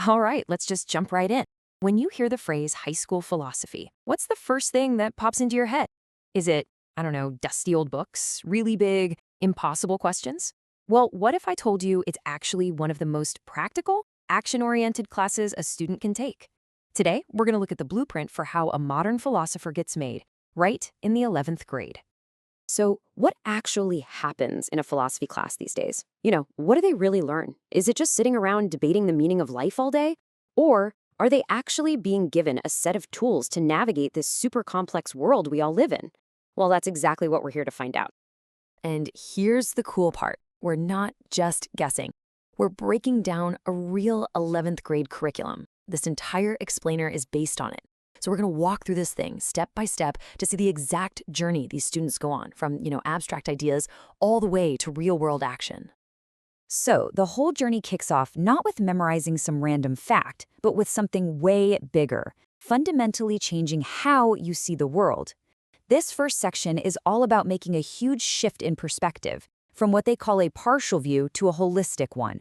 All right, let's just jump right in. When you hear the phrase high school philosophy, what's the first thing that pops into your head? Is it, I don't know, dusty old books, really big, impossible questions? Well, what if I told you it's actually one of the most practical, action-oriented classes a student can take? Today, we're going to look at the blueprint for how a modern philosopher gets made, right in the 11th grade. So, what actually happens in a philosophy class these days? What do they really learn? Is it just sitting around debating the meaning of life all day? Or are they actually being given a set of tools to navigate this super complex world we all live in? Well, that's exactly what we're here to find out. And here's the cool part. We're not just guessing. We're breaking down a real 11th grade curriculum. This entire explainer is based on it. So we're going to walk through this thing step by step to see the exact journey these students go on from, abstract ideas all the way to real-world action. So the whole journey kicks off not with memorizing some random fact, but with something way bigger, fundamentally changing how you see the world. This first section is all about making a huge shift in perspective, from what they call a partial view to a holistic one.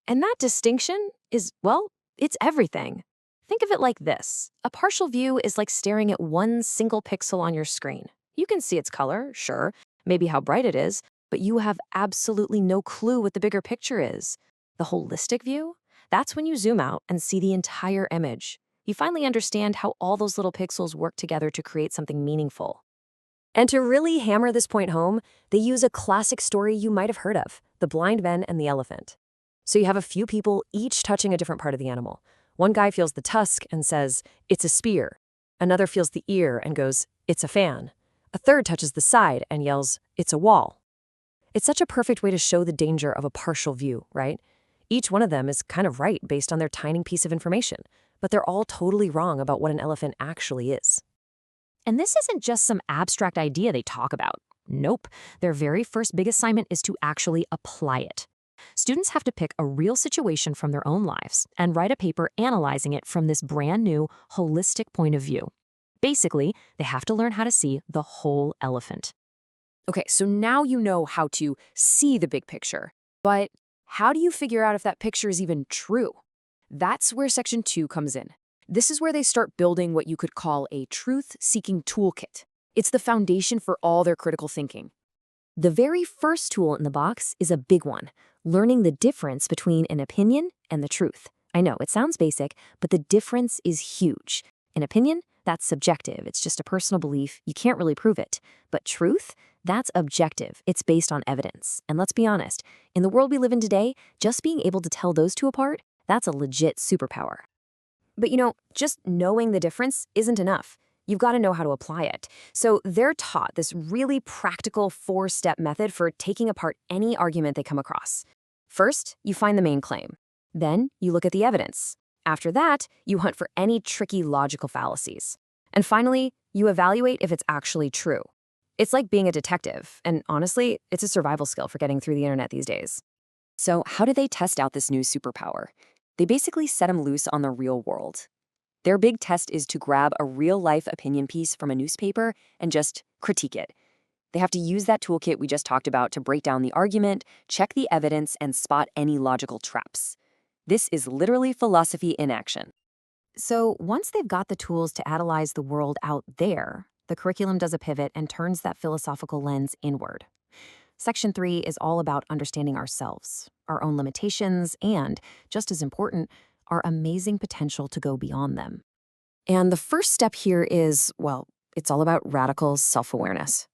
And that distinction is, well, it's everything. Think of it like this. A partial view is like staring at one single pixel on your screen. You can see its color, sure, maybe how bright it is, but you have absolutely no clue what the bigger picture is. The holistic view? That's when you zoom out and see the entire image. You finally understand how all those little pixels work together to create something meaningful. And to really hammer this point home, they use a classic story you might have heard of, the blind men and the elephant. So you have a few people each touching a different part of the animal. One guy feels the tusk and says, "It's a spear." Another feels the ear and goes, "It's a fan." A third touches the side and yells, "It's a wall." It's such a perfect way to show the danger of a partial view, right? Each one of them is kind of right based on their tiny piece of information, but they're all totally wrong about what an elephant actually is. And this isn't just some abstract idea they talk about. Nope. Their very first big assignment is to actually apply it. Students have to pick a real situation from their own lives and write a paper analyzing it from this brand new, holistic point of view. Basically, they have to learn how to see the whole elephant. Okay, so now you know how to see the big picture, but how do you figure out if that picture is even true? That's where Section 2 comes in. This is where they start building what you could call a truth-seeking toolkit. It's the foundation for all their critical thinking. The very first tool in the box is a big one, learning the difference between an opinion and the truth. I know, it sounds basic, but the difference is huge. An opinion, that's subjective. It's just a personal belief. You can't really prove it. But truth, that's objective. It's based on evidence. And let's be honest, in the world we live in today, just being able to tell those two apart, that's a legit superpower. But just knowing the difference isn't enough. You've got to know how to apply it. So they're taught this really practical 4-step method for taking apart any argument they come across. First, you find the main claim. Then, you look at the evidence. After that, you hunt for any tricky logical fallacies. And finally, you evaluate if it's actually true. It's like being a detective, and honestly, it's a survival skill for getting through the internet these days. So how do they test out this new superpower? They basically set them loose on the real world. Their big test is to grab a real-life opinion piece from a newspaper and just critique it. They have to use that toolkit we just talked about to break down the argument, check the evidence, and spot any logical traps. This is literally philosophy in action. So once they've got the tools to analyze the world out there, the curriculum does a pivot and turns that philosophical lens inward. Section 3 is all about understanding ourselves, our own limitations, and, just as important, our amazing potential to go beyond them. And the first step here is, well, it's all about radical self-awareness.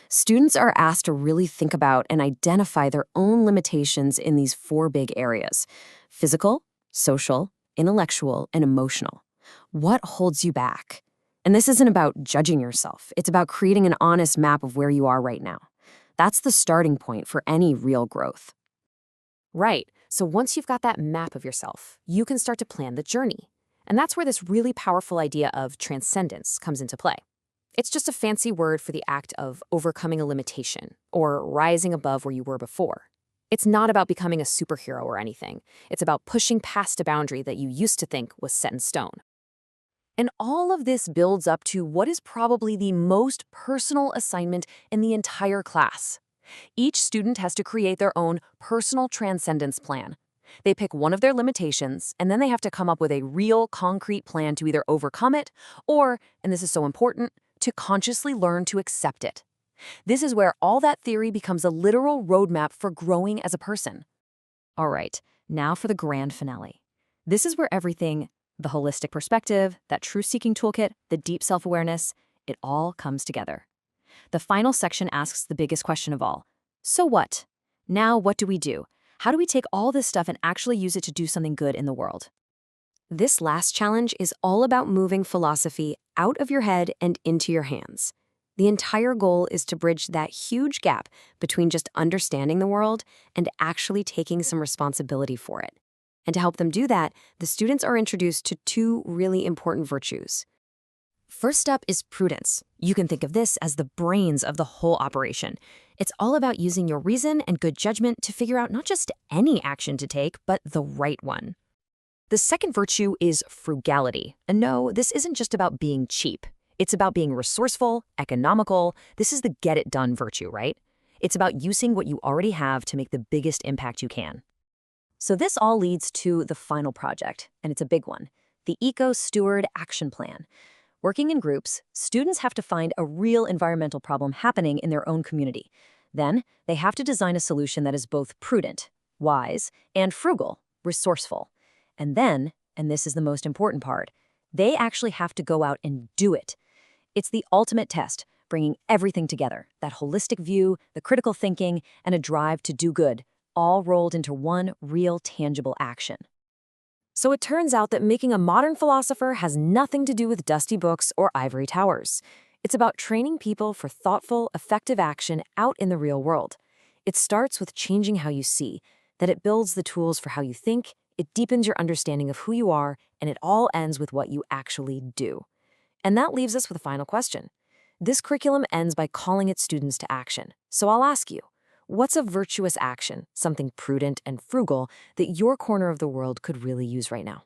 Students are asked to really think about and identify their own limitations in these 4 big areas: physical, social, intellectual, and emotional. What holds you back? And this isn't about judging yourself. It's about creating an honest map of where you are right now. That's the starting point for any real growth. Right. So once you've got that map of yourself, you can start to plan the journey. And that's where this really powerful idea of transcendence comes into play. It's just a fancy word for the act of overcoming a limitation or rising above where you were before. It's not about becoming a superhero or anything. It's about pushing past a boundary that you used to think was set in stone. And all of this builds up to what is probably the most personal assignment in the entire class. Each student has to create their own personal transcendence plan. They pick one of their limitations, and then they have to come up with a real, concrete plan to either overcome it or, and this is so important, to consciously learn to accept it. This is where all that theory becomes a literal roadmap for growing as a person. All right, now for the grand finale. This is where everything, the holistic perspective, that truth-seeking toolkit, the deep self-awareness, it all comes together. The final section asks the biggest question of all. So what? Now what do we do? How do we take all this stuff and actually use it to do something good in the world? This last challenge is all about moving philosophy out of your head and into your hands. The entire goal is to bridge that huge gap between just understanding the world and actually taking some responsibility for it. And to help them do that, the students are introduced to two really important virtues. First up is prudence. You can think of this as the brains of the whole operation. It's all about using your reason and good judgment to figure out not just any action to take, but the right one. The second virtue is frugality. And no, this isn't just about being cheap. It's about being resourceful, economical. This is the get-it-done virtue, right? It's about using what you already have to make the biggest impact you can. So this all leads to the final project, and it's a big one, the Eco-Steward Action Plan. Working in groups, students have to find a real environmental problem happening in their own community. Then, they have to design a solution that is both prudent, wise, and frugal, resourceful. And then, and this is the most important part, they actually have to go out and do it. It's the ultimate test, bringing everything together, that holistic view, the critical thinking, and a drive to do good, all rolled into one real tangible action. So it turns out that making a modern philosopher has nothing to do with dusty books or ivory towers. It's about training people for thoughtful, effective action out in the real world. It starts with changing how you see, that it builds the tools for how you think, it deepens your understanding of who you are, and it all ends with what you actually do. And that leaves us with a final question. This curriculum ends by calling its students to action. So I'll ask you, what's a virtuous action, something prudent and frugal, that your corner of the world could really use right now?